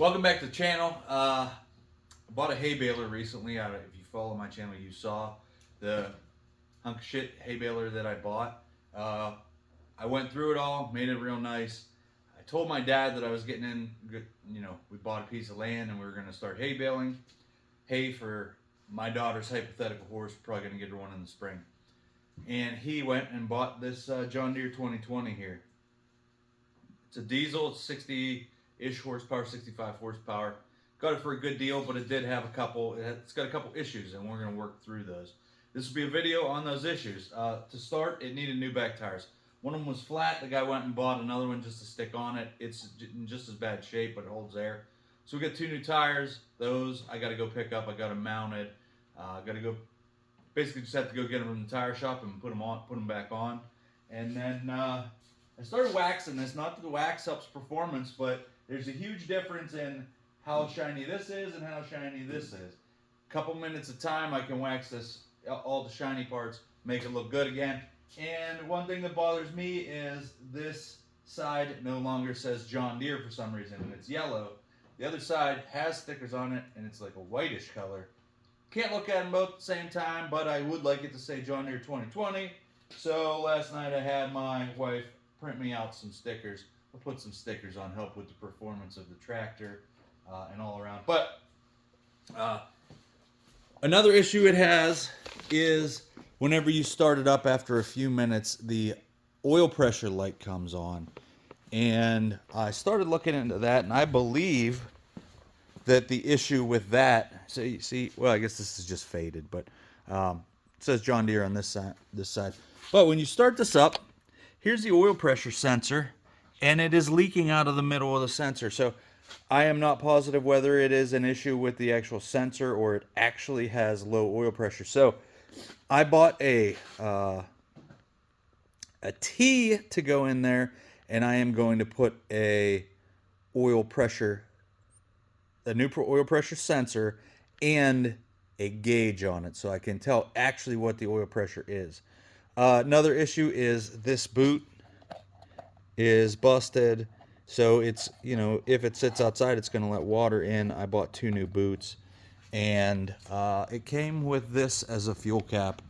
Welcome back to the channel. I bought a hay baler recently. If you follow my channel, you saw the hunk of shit hay baler that I bought. I went through it all, made it real nice. I told my dad that I was getting in, we bought a piece of land and we were going to start hay baling. Hay for my daughter's hypothetical horse. We're probably going to get her one in the spring. And he went and bought this John Deere 2020 here. It's a diesel, it's 60-ish horsepower, 65 horsepower. Got it for a good deal, but it did have it's got a couple issues, and we're going to work through those. This will be a video on those issues. To start, it needed new back tires. One of them was flat. The guy went and bought another one just to stick on it. It's in just as bad shape, but it holds air. So we got 2 new tires. Those I got to go pick up. I got them mounted. Got to go. Basically, just have to go get them from the tire shop and put them back on. And then I started waxing this. Not that the wax helps performance, but there's a huge difference in how shiny this is and how shiny this is. A couple minutes of time, I can wax this, all the shiny parts, make it look good again. And one thing that bothers me is this side no longer says John Deere for some reason, and it's yellow. The other side has stickers on it, and it's like a whitish color. Can't look at them both at the same time, but I would like it to say John Deere 2020. So last night I had my wife print me out some stickers. I'll put some stickers on, help with the performance of the tractor and all around. But another issue it has is whenever you start it up after a few minutes, the oil pressure light comes on. And I started looking into that, and I believe that the issue with that, so you see, well, I guess this is just faded, but it says John Deere on this side. But when you start this up, here's the oil pressure sensor, and it is leaking out of the middle of the sensor. So I am not positive whether it is an issue with the actual sensor or it actually has low oil pressure. So I bought a T to go in there, and I am going to put a new oil pressure sensor and a gauge on it, so I can tell actually what the oil pressure is. Another issue is this boot is busted, so it's, if it sits outside, it's going to let water in. I bought 2 new boots, and it came with this as a fuel cap.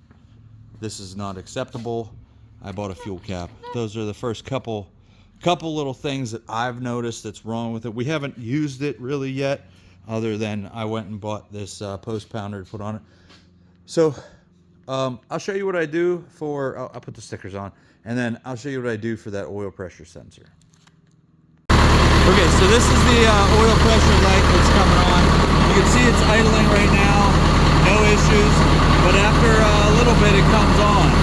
This is not acceptable. I bought a fuel cap. Those are the first couple little things that I've noticed that's wrong with it. We haven't used it really yet, other than I went and bought this post pounder to put on it. So I'll show you what I do for, I'll put the stickers on, and then I'll show you what I do for that oil pressure sensor. Okay, so this is the oil pressure light that's coming on. You can see it's idling right now, no issues, but after a little bit it comes on.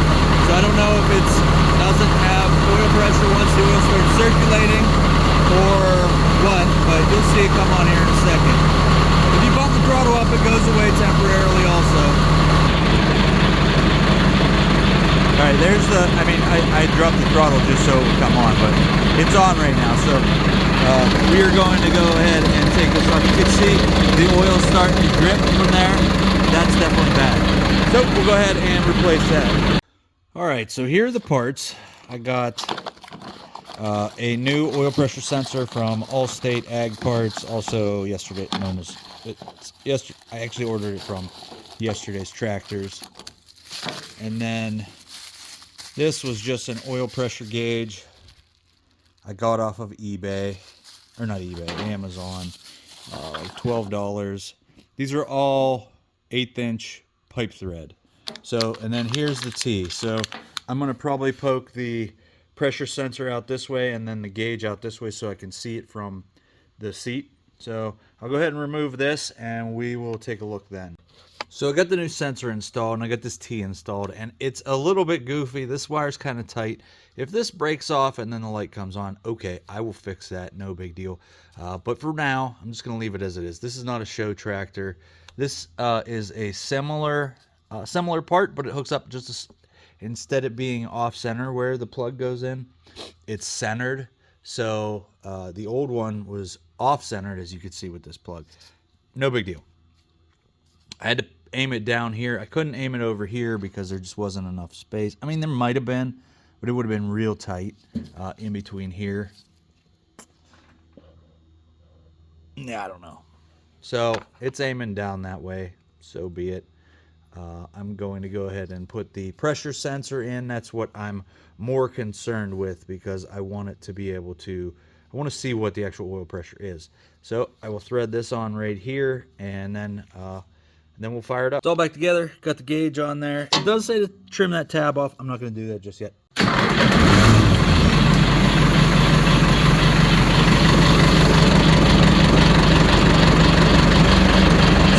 So I don't know if it doesn't have oil pressure once the oil starts circulating or what, but you'll see it come on here in a second. If you bump the throttle up, it goes away temporarily also. Alright, there's the, I dropped the throttle just so it would come on, but it's on right now. So we are going to go ahead and take this off. You can see the oil starting to drip from there. That's definitely bad. So we'll go ahead and replace that. Alright, so here are the parts. I got a new oil pressure sensor from Allstate Ag Parts. Also yesterday, I actually ordered it from yesterday's Tractors. And then this was just an oil pressure gauge I got off of eBay, or not eBay, Amazon, like $12. These are all 1/8" pipe thread. So, and then here's the T. So I'm going to probably poke the pressure sensor out this way and then the gauge out this way so I can see it from the seat. So I'll go ahead and remove this and we will take a look then. So I got the new sensor installed and I got this T installed, and it's a little bit goofy. This wire's kind of tight. If this breaks off and then the light comes on, okay, I will fix that, no big deal. But for now, I'm just going to leave it as it is. This is not a show tractor. This is a similar part, but it hooks up just instead of being off center where the plug goes in, it's centered. So the old one was off centered, as you can see with this plug. No big deal. I had to aim it down here. I couldn't aim it over here because there just wasn't enough space. I mean, there might have been, but it would have been real tight in between here Yeah, I don't know. So it's aiming down that way. So be it. I'm going to go ahead and put the pressure sensor in. That's what I'm more concerned with, because I want it to be able to, I want to see what the actual oil pressure is. So I will thread this on right here, and then we'll fire it up. It's all back together. Got the gauge on there. It does say to trim that tab off. I'm not going to do that just yet.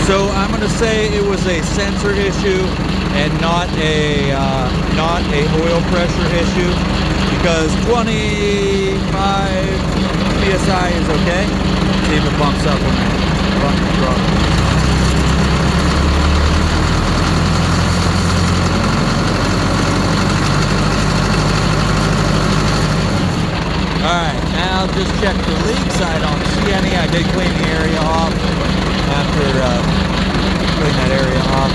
So I'm going to say it was a sensor issue and not a oil pressure issue, because 25 psi is okay. See if it bumps up when I bump the throttle. Alright, now just check the leaks. I don't see any. I did clean the area off after clean that area off.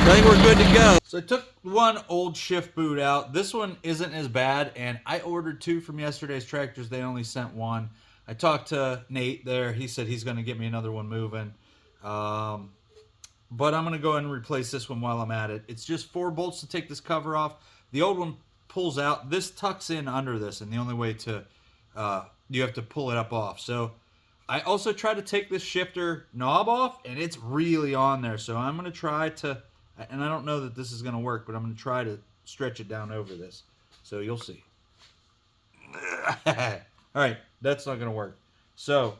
I think we're good to go. So I took one old shift boot out. This one isn't as bad, and I ordered 2 from yesterday's tractors. They only sent 1. I talked to Nate there. He said he's going to get me another one moving. But I'm going to go ahead and replace this one while I'm at it. It's just 4 bolts to take this cover off. The old one pulls out. This tucks in under this, and the only way to you have to pull it up off. So I also tried to take this shifter knob off, and it's really on there. So I'm going to try to, and I don't know that this is going to work, but I'm going to try to stretch it down over this. So you'll see. All right, that's not going to work. So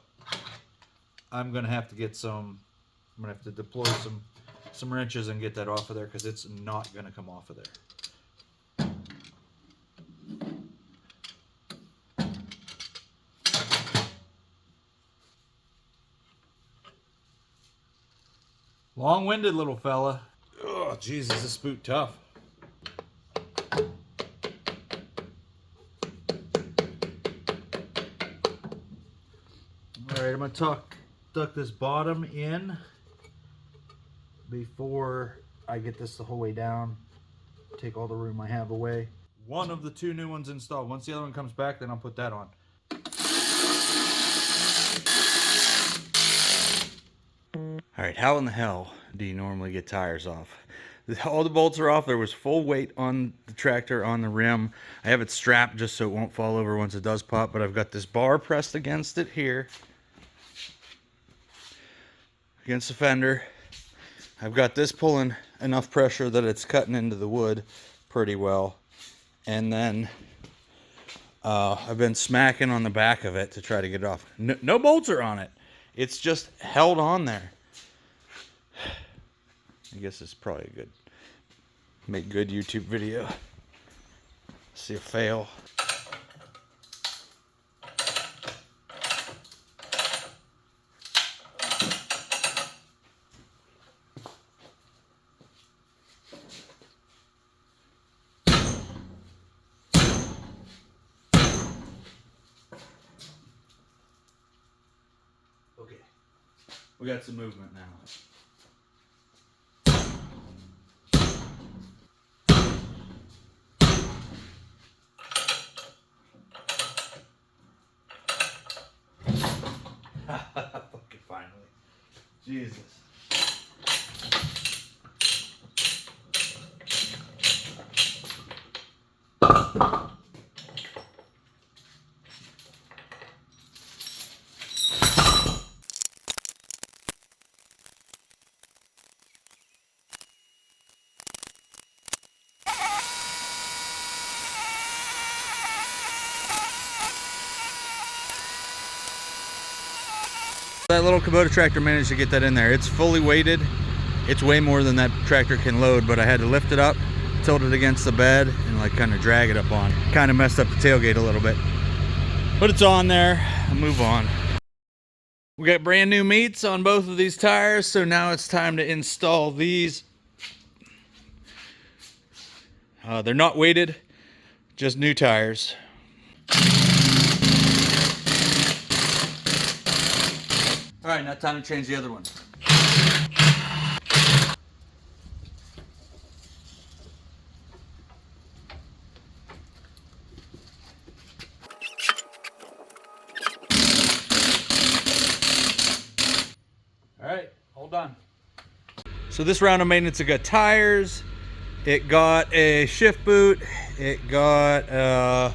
I'm going to have to get some, I'm going to have to deploy some wrenches and get that off of there, because it's not going to come off of there. Long-winded little fella. Oh, Jesus, this boot tough. All right, I'm going to tuck this bottom in before I get this the whole way down. Take all the room I have away. One of the 2 new ones installed. Once the other one comes back, then I'll put that on. All right, how in the hell do you normally get tires off? All the bolts are off. There was full weight on the tractor on the rim. I have it strapped just so it won't fall over once it does pop, but I've got this bar pressed against it here, against the fender. I've got this pulling enough pressure that it's cutting into the wood pretty well. And then I've been smacking on the back of it to try to get it off. No bolts are on it. It's just held on there. I guess it's probably a make good YouTube video. See a fail. Okay, we got some movement now. Fucking finally. Jesus. That little Kubota tractor managed to get that in there. It's fully weighted. It's way more than that tractor can load, but I had to lift it up, tilt it against the bed, and like kind of drag it up on. Kind of messed up the tailgate a little bit. But it's on there. I'll move on. We got brand new meats on both of these tires, so now it's time to install these. They're not weighted, just new tires. All right, now time to change the other one. done. So this round of maintenance, it got tires, it got a shift boot, it got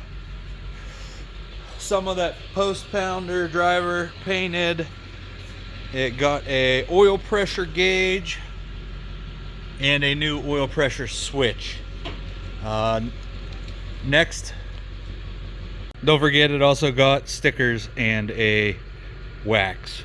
some of that post pounder driver painted, it got a oil pressure gauge, and a new oil pressure switch. Next, don't forget it also got stickers and a wax.